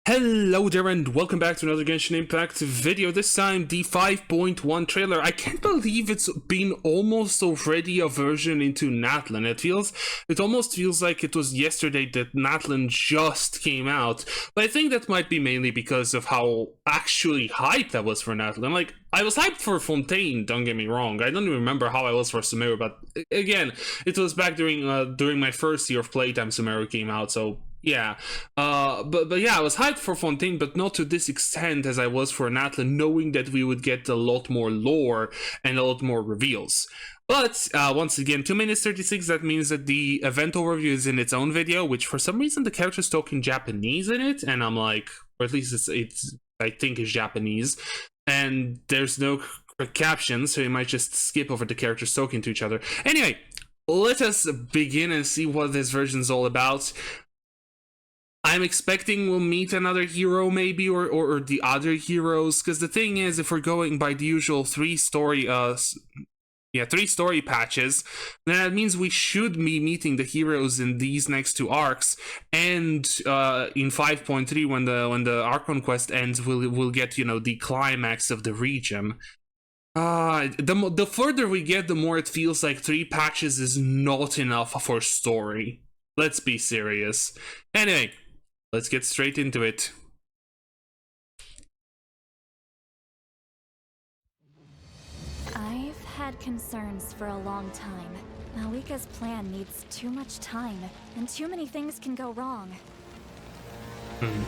Hello there and welcome back to another Genshin Impact video, this time the 5.1 trailer. I can't believe it's been almost already a version into Natlan. It almost feels like it was yesterday that Natlan just came out, but I think that might be mainly because of how actually hyped I was for Natlan. Like, I was hyped for Fontaine, don't get me wrong. I don't even remember how I was for Sumeru, but again, it was back during my first year of playtime Sumeru came out, so yeah. But yeah, I was hyped for Fontaine, but not to this extent as I was for Natlan, knowing that we would get a lot more lore and a lot more reveals. But once again, 2 minutes 36, that means that the event overview is in its own video, which for some reason the character's talking Japanese in it, and I'm like, or at least it's I think is Japanese, and there's no captions, so you might just skip over the characters talking to each other. Anyway, let us begin and see what this version's all about. I'm expecting we'll meet another hero maybe, or the other heroes, because the thing is, if we're going by the usual three story patches, then that means we should be meeting the heroes in these next two arcs, and in 5.3 when the Archon quest ends, we'll get, you know, the climax of the region. The further we get, the more it feels like 3 patches is not enough for story. Let's be serious. Anyway, let's get straight into it. I've had concerns for a long time. Mavuika's plan needs too much time, and too many things can go wrong.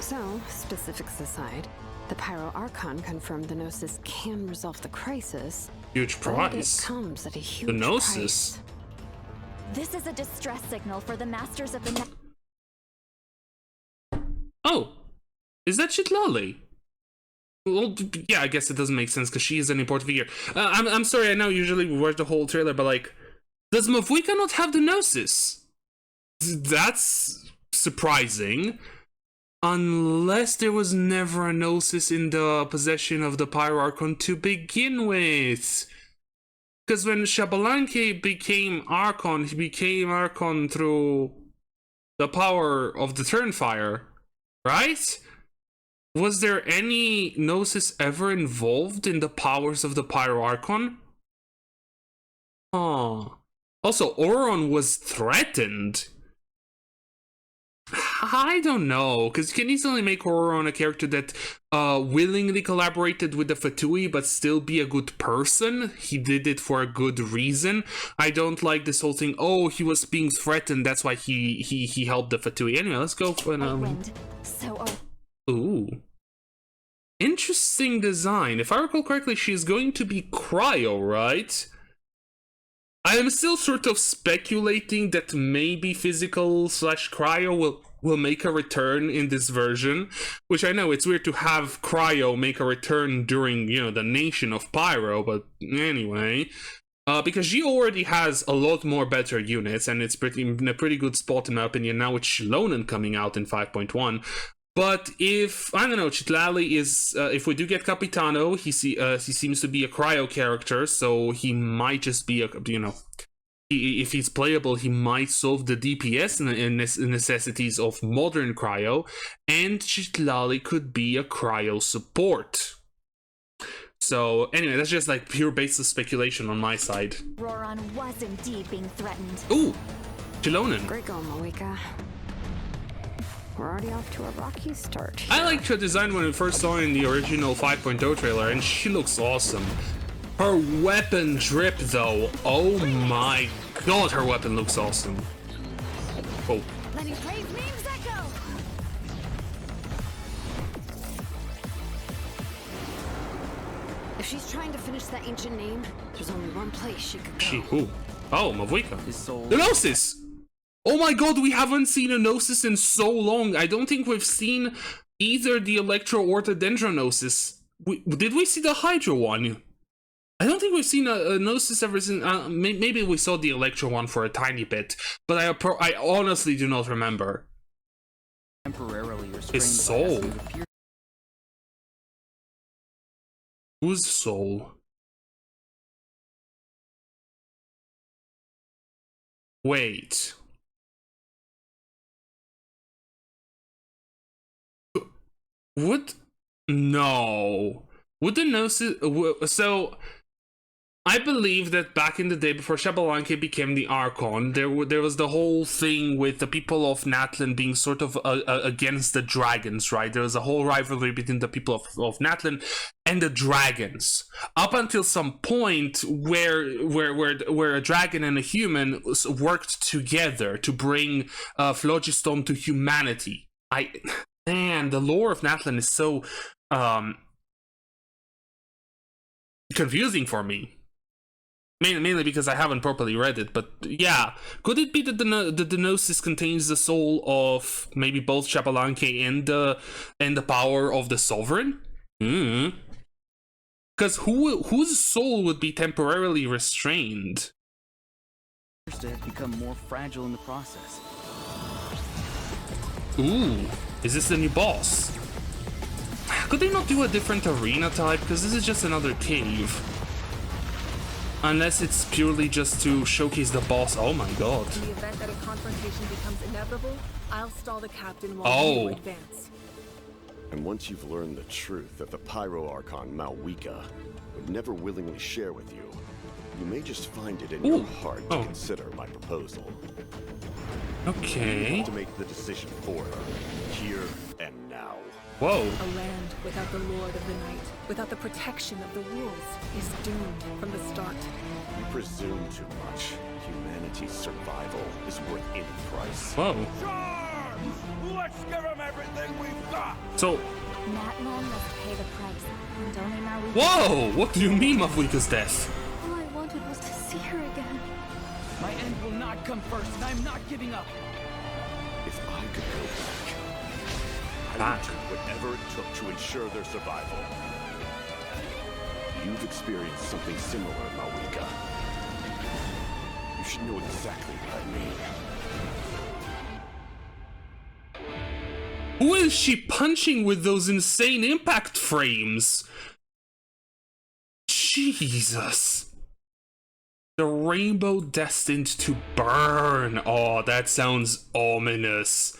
So, specifics aside, the Pyro Archon confirmed the Gnosis can resolve the crisis. Huge prize. It comes at a huge the Gnosis. price. This is a distress signal for the Masters of the Oh, is that Chitlali? Well, yeah, I guess it doesn't make sense because she is an important figure. I'm sorry, I know usually we watch the whole trailer, but like, does Mavuika not have the Gnosis? That's surprising. Unless there was never a Gnosis in the possession of the Pyro Archon to begin with. Because when Xbalanque became Archon, he became Archon through the power of the Turnfire, right? Was there any Gnosis ever involved in the powers of the Pyro Archon? Oh. Also, Auron was threatened. I don't know, because you can easily make Auron a character that willingly collaborated with the Fatui but still be a good person. He did it for a good reason. I don't like this whole thing, oh, he was being threatened, that's why he helped the Fatui. Anyway, let's go for wind. So Ooh. Interesting design. If I recall correctly, she's going to be Cryo, right? I am still sort of speculating that maybe physical / cryo will make a return in this version, which I know it's weird to have cryo make a return during, you know, the Nation of Pyro, but anyway, because she already has a lot more better units, and it's in a pretty good spot in my opinion now with Shlonen coming out in 5.1. But if, I don't know, Chitlali is, if we do get Capitano, he seems to be a cryo character, so he might just be a, you know, if he's playable, he might solve the DPS necessities of modern cryo, and Chitlali could be a cryo support. So anyway, that's just like pure baseless speculation on my side. Auron was indeed being threatened. Ooh, Chilonen. Great going, Mavuika. We're already off to a rocky start. I liked her design when we first saw her in the original 5.0 trailer, and she looks awesome. Her weapon drip, though, oh my god, her weapon looks awesome. Oh. Letting brave names echo. If she's trying to finish that ancient name, there's only one place she could go. She who? Oh, Mavuika. The Gnosis! Oh my god, we haven't seen a Gnosis in so long. I don't think we've seen either the Electro or the Dendrognosis. Did we see the Hydro one? I don't think we've seen a Gnosis ever since. Maybe we saw the Electro one for a tiny bit, but I honestly do not remember. Temporarily restrained His soul. by Whose soul? Wait. Would no? Would the Gnosis? So I believe that back in the day, before Xbalanque became the Archon, there was the whole thing with the people of Natlan being sort of against the dragons, right? There was a whole rivalry between the people of Natlan and the dragons, up until some point where a dragon and a human worked together to bring Phlogiston to humanity. Man, the lore of Natlan is so confusing for me. Mainly because I haven't properly read it, but yeah. Could it be that the Gnosis contains the soul of maybe both Xbalanque and the power of the Sovereign? Because whose soul would be temporarily restrained? To become more fragile in the process. Ooh, is this the new boss? Could they not do a different arena type? Because this is just another cave. Unless it's purely just to showcase the boss. Oh my god. In the event that a confrontation becomes inevitable, I'll stall the captain while you advance. And once you've learned the truth that the Pyro Archon Mavuika would never willingly share with you, you may just find it in your heart to consider my proposal. Okay. You have to make the decision for her, here and now. Whoa. A land without the Lord of the Night, without the protection of the wolves, is doomed from the start. You presume too much. Humanity's survival is worth any price. Whoa. Let's give him everything we've got! So... Natlan must pay the price, and only Mavuika... Whoa! What do you mean Mavuika's death? All I wanted was to see her again. My end will not come first, and I'm not giving up. If I could go back, I would do whatever it took to ensure their survival. You've experienced something similar, Mavuika. You should know exactly what I mean. Who is she punching with those insane impact frames? Jesus. The rainbow destined to burn. Oh, that sounds ominous.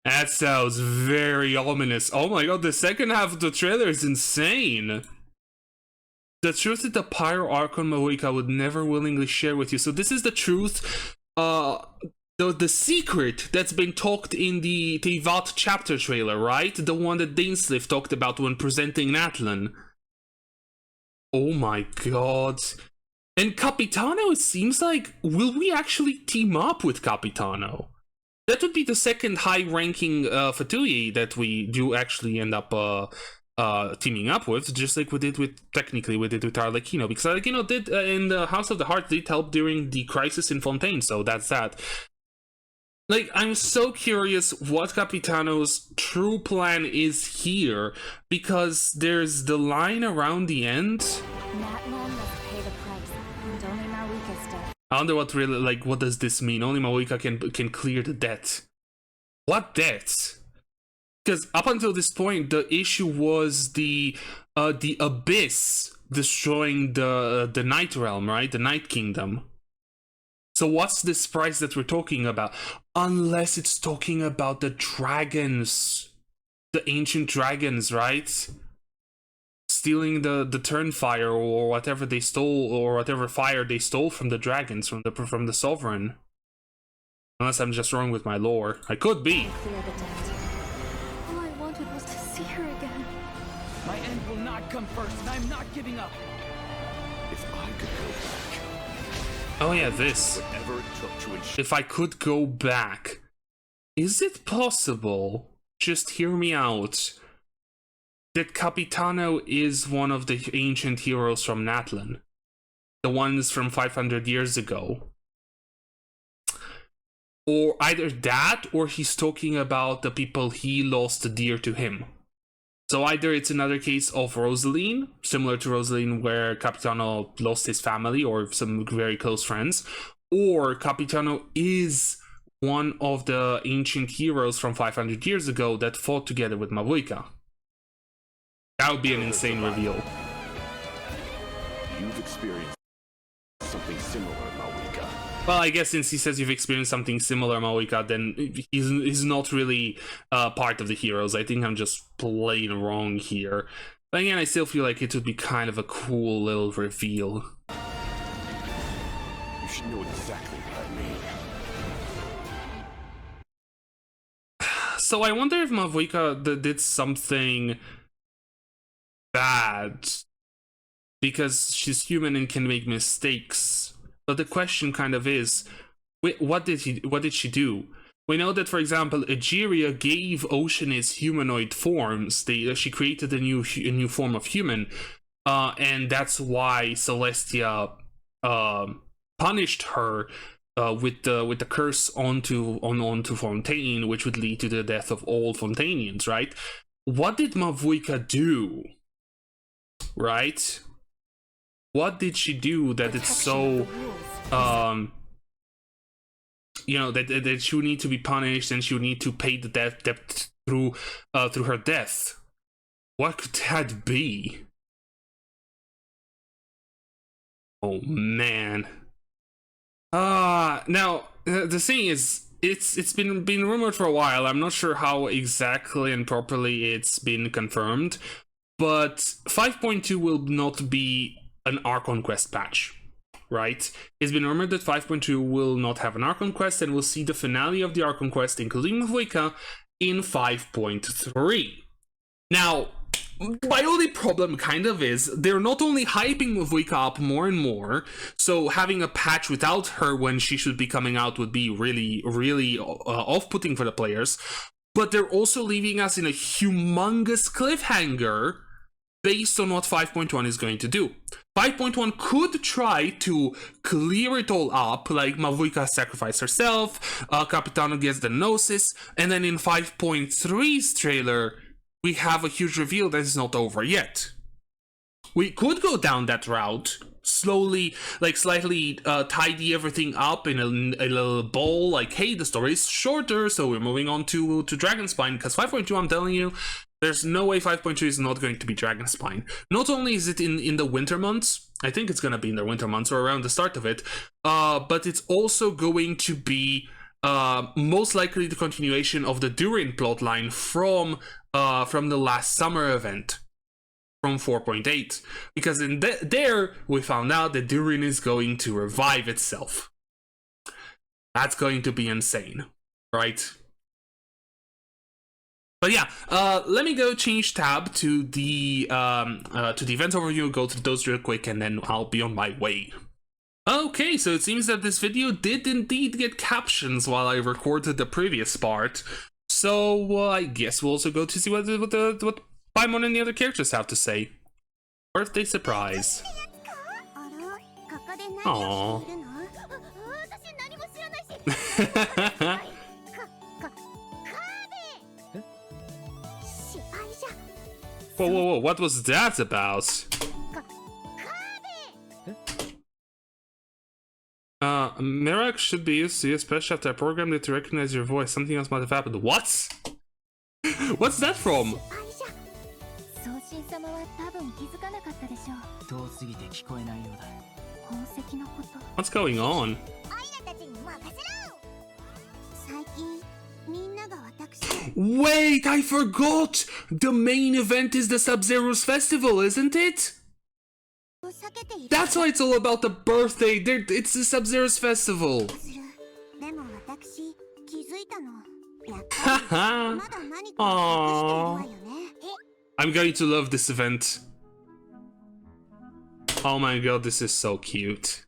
That sounds very ominous. Oh my god, the second half of the trailer is insane. The truth that the Pyro Archon Mavuika would never willingly share with you. So this is the truth, the secret that's been talked in the Teyvat Chapter trailer, right? The one that Dainsleif talked about when presenting Natlan. Oh my god. And Capitano, it seems like, will we actually team up with Capitano? That would be the second high-ranking Fatui that we do actually end up teaming up with, just like we did with Arlecchino, because Arlecchino did in the House of the Heart did help during the crisis in Fontaine, so that's that. Like, I'm so curious what Capitano's true plan is here, because there's the line around the end. Natlan must pay the price, and only Mavuika's death. I wonder what really, like, what does this mean? Only Mavuika can clear the debt. What debt? Because up until this point, the issue was the Abyss destroying the Night Realm, right? The Night Kingdom. So what's this price that we're talking about? Unless it's talking about the dragons. The ancient dragons, right? Stealing the Turnfire or whatever they stole, or whatever fire they stole from the dragons, from the Sovereign. Unless I'm just wrong with my lore. I could be. Clear the debt. All I wanted was to see her again. My end will not come first, and I'm not giving up. If I could go back, Oh yeah, this. whatever it took to ensure. If I could go back, is it possible, just hear me out, that Capitano is one of the ancient heroes from Natlan? The ones from 500 years ago? Or either that, or he's talking about the people he lost dear to him. So either it's another case of Rosaline, similar to Rosaline where Capitano lost his family or some very close friends, or Capitano is one of the ancient heroes from 500 years ago that fought together with Mavuika. That would be an insane reveal. You've experienced something similar, Mavuika. Well, I guess since he says you've experienced something similar, Mavuika, then he's not really part of the heroes. I think I'm just plain wrong here. But again, I still feel like it would be kind of a cool little reveal. You should know exactly what I mean. So I wonder if Mavuika did something bad because she's human and can make mistakes. But the question kind of is, what did she do? We know that, for example, Egeria gave Ocean his humanoid forms. She created a new form of human, and that's why Celestia punished her with the curse onto Fontaine, which would lead to the death of all Fontainians. Right? What did Mavuika do? Right? What did she do that it's so, you know, that she would need to be punished and she would need to pay the debt through her death? What could that be? Oh man. Now the thing is, it's been rumored for a while. I'm not sure how exactly and properly it's been confirmed, but 5.2 will not be an Archon Quest patch, right? It's been rumored that 5.2 will not have an Archon Quest, and we'll see the finale of the Archon Quest, including Mavuika, in 5.3. Now, my only problem kind of is they're not only hyping Mavuika up more and more, so having a patch without her when she should be coming out would be really, really off-putting for the players, but they're also leaving us in a humongous cliffhanger based on what 5.1 is going to do. 5.1 could try to clear it all up, like Mavuika sacrificed herself, Capitano gets the Gnosis, and then in 5.3's trailer, we have a huge reveal that is not over yet. We could go down that route, slowly, like slightly tidy everything up in a little bowl, like, hey, the story is shorter, so we're moving on to Dragonspine, because 5.2, I'm telling you, there's no way 5.2 is not going to be Dragonspine. Not only is it in the winter months, I think it's going to be in the winter months or around the start of it, but it's also going to be most likely the continuation of the Durin plotline from the last summer event, from 4.8. Because in there, we found out that Durin is going to revive itself. That's going to be insane, right? But yeah, let me go change tab to the event overview, go through those real quick, and then I'll be on my way. Okay, so it seems that this video did indeed get captions while I recorded the previous part. So I guess we'll also go to see what Paimon and the other characters have to say. Birthday surprise. Aww. Whoa, what was that about? Mirak should be used to use special chapter programmed to recognize your voice. Something else might have happened. What? What's that from? What's going on? Wait, I forgot! The main event is the Sub-Zero's festival, isn't it? That's why it's all about the birthday. It's the Sub-Zero's festival. Haha. Aww. I'm going to love this event. Oh my god, this is so cute.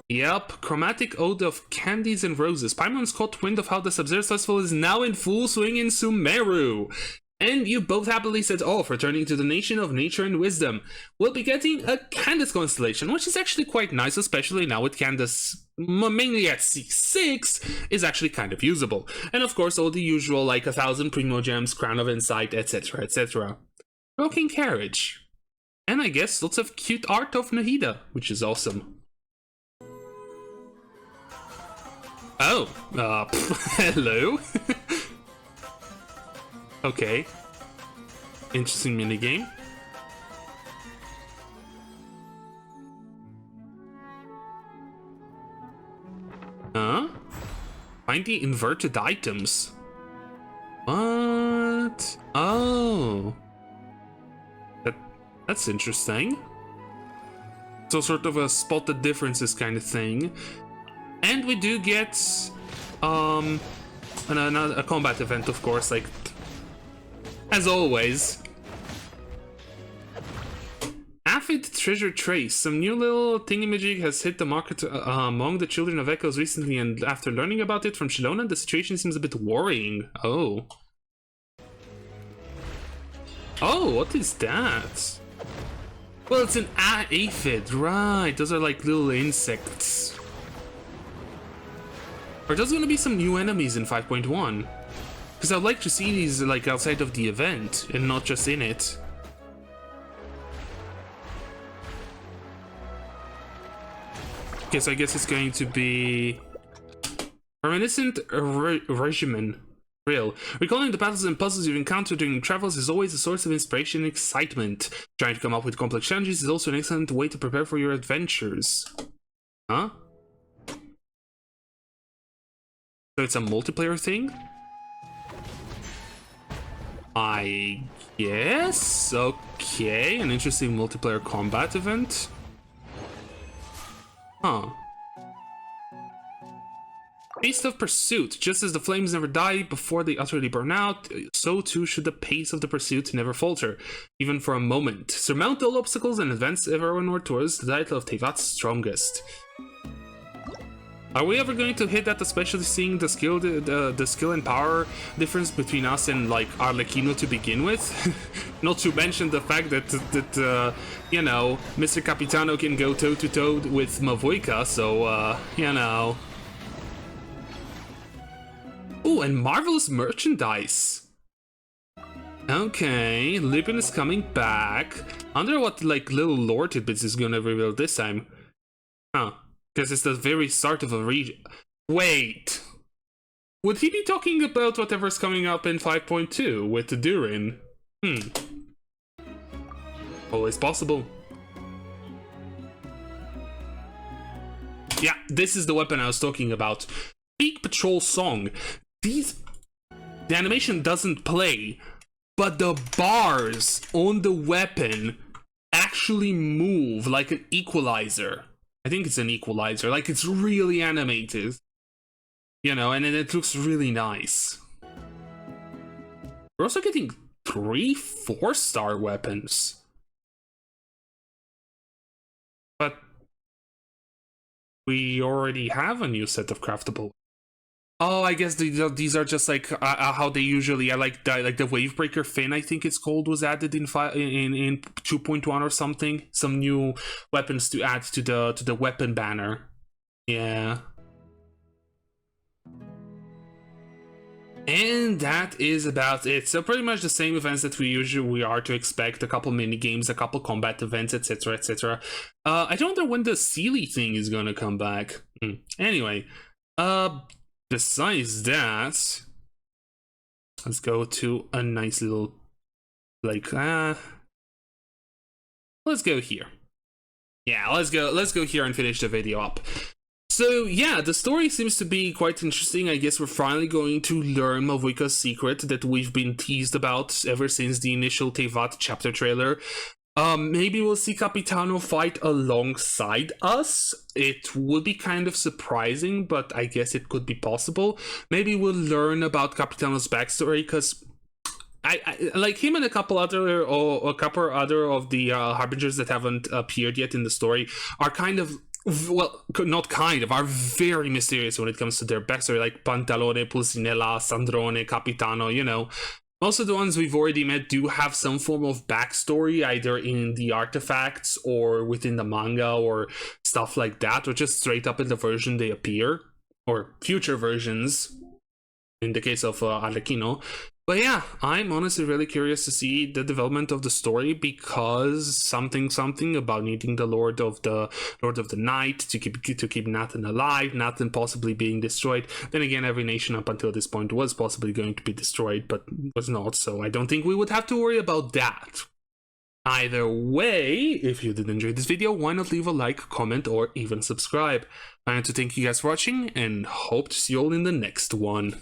Yep, chromatic ode of candies and roses. Paimon's caught wind of how the Sub-Zero's festival is now in full swing in Sumeru. And you both happily set off, returning to the nation of nature and wisdom. We'll be getting a Candace constellation, which is actually quite nice, especially now with Candace mainly at C6, is actually kind of usable. And of course, all the usual, like 1,000 Primo Gems, Crown of Insight, etc, etc. Broken Carriage. And I guess lots of cute art of Nahida, which is awesome. Oh, hello. Okay. Interesting minigame. find the inverted items. What? Oh. That's interesting. So sort of a spot the differences kind of thing. And we do get a combat event, of course, like as always. Aphid treasure trace. Some new little thingamajig has hit the market among the children of Echoes recently, and after learning about it from Shilona, the situation seems a bit worrying. Oh. Oh, what is that? Well, it's an aphid, right? Those are like little insects. Are those gonna be some new enemies in 5.1? Because I'd like to see these like outside of the event and not just in it. Okay, so I guess it's going to be reminiscent regimen. Real. Recalling the battles and puzzles you've encountered during travels is always a source of inspiration and excitement. Trying to come up with complex challenges is also an excellent way to prepare for your adventures. Huh? So it's a multiplayer thing? I guess? Okay, an interesting multiplayer combat event. Huh. Pace of pursuit. Just as the flames never die before they utterly burn out, so too should the pace of the pursuit never falter, even for a moment. Surmount all obstacles and advance ever onward towards the title of Teyvat's strongest. Are we ever going to hit that, especially seeing the skill and power difference between us and like Arlecchino to begin with? Not to mention the fact that you know, Mr. Capitano can go toe to toe with Mavuika, so you know. Ooh, and marvelous merchandise. Okay, Libin is coming back. I wonder what like little lore tidbits is gonna reveal this time. Huh. Because it's the very start of a region. Wait! Would he be talking about whatever's coming up in 5.2 with the Durin? Always possible. Yeah, this is the weapon I was talking about. Peak Patrol Song. The animation doesn't play, but the bars on the weapon actually move like an equalizer. I think it's an equalizer, like it's really animated, you know, and it looks really nice. We're also getting 3 4-star weapons. But we already have a new set of craftable. Oh, I guess these are just like how they usually are, like the Wavebreaker Fin, I think it's called, was added in 2.1 or something. Some new weapons to add to the weapon banner. Yeah. And that is about it. So pretty much the same events that we are to expect. A couple mini games, a couple combat events, etc, etc. I don't know when the Sealy thing is gonna come back. Anyway, besides that, let's go to a nice little, like, let's go here. Yeah, let's go here and finish the video up. So yeah, the story seems to be quite interesting. I guess we're finally going to learn Mavuika's secret that we've been teased about ever since the initial Teyvat Chapter trailer. Maybe we'll see Capitano fight alongside us. It would be kind of surprising, but I guess it could be possible. Maybe we'll learn about Capitano's backstory, because I like him and a couple other of the harbingers that haven't appeared yet in the story are kind of, well, not kind of, are very mysterious when it comes to their backstory, like Pantalone, Pulcinella, Sandrone, Capitano, you know. Most of the ones we've already met do have some form of backstory, either in the artifacts or within the manga or stuff like that, or just straight up in the version they appear, or future versions, in the case of Arlecchino. But yeah, I'm honestly really curious to see the development of the story, because something about needing the Lord of the Night to keep Nathan alive, Nathan possibly being destroyed. Then again, every nation up until this point was possibly going to be destroyed, but was not, so I don't think we would have to worry about that. Either way, if you did enjoy this video, why not leave a like, comment, or even subscribe. I want to thank you guys for watching, and hope to see you all in the next one.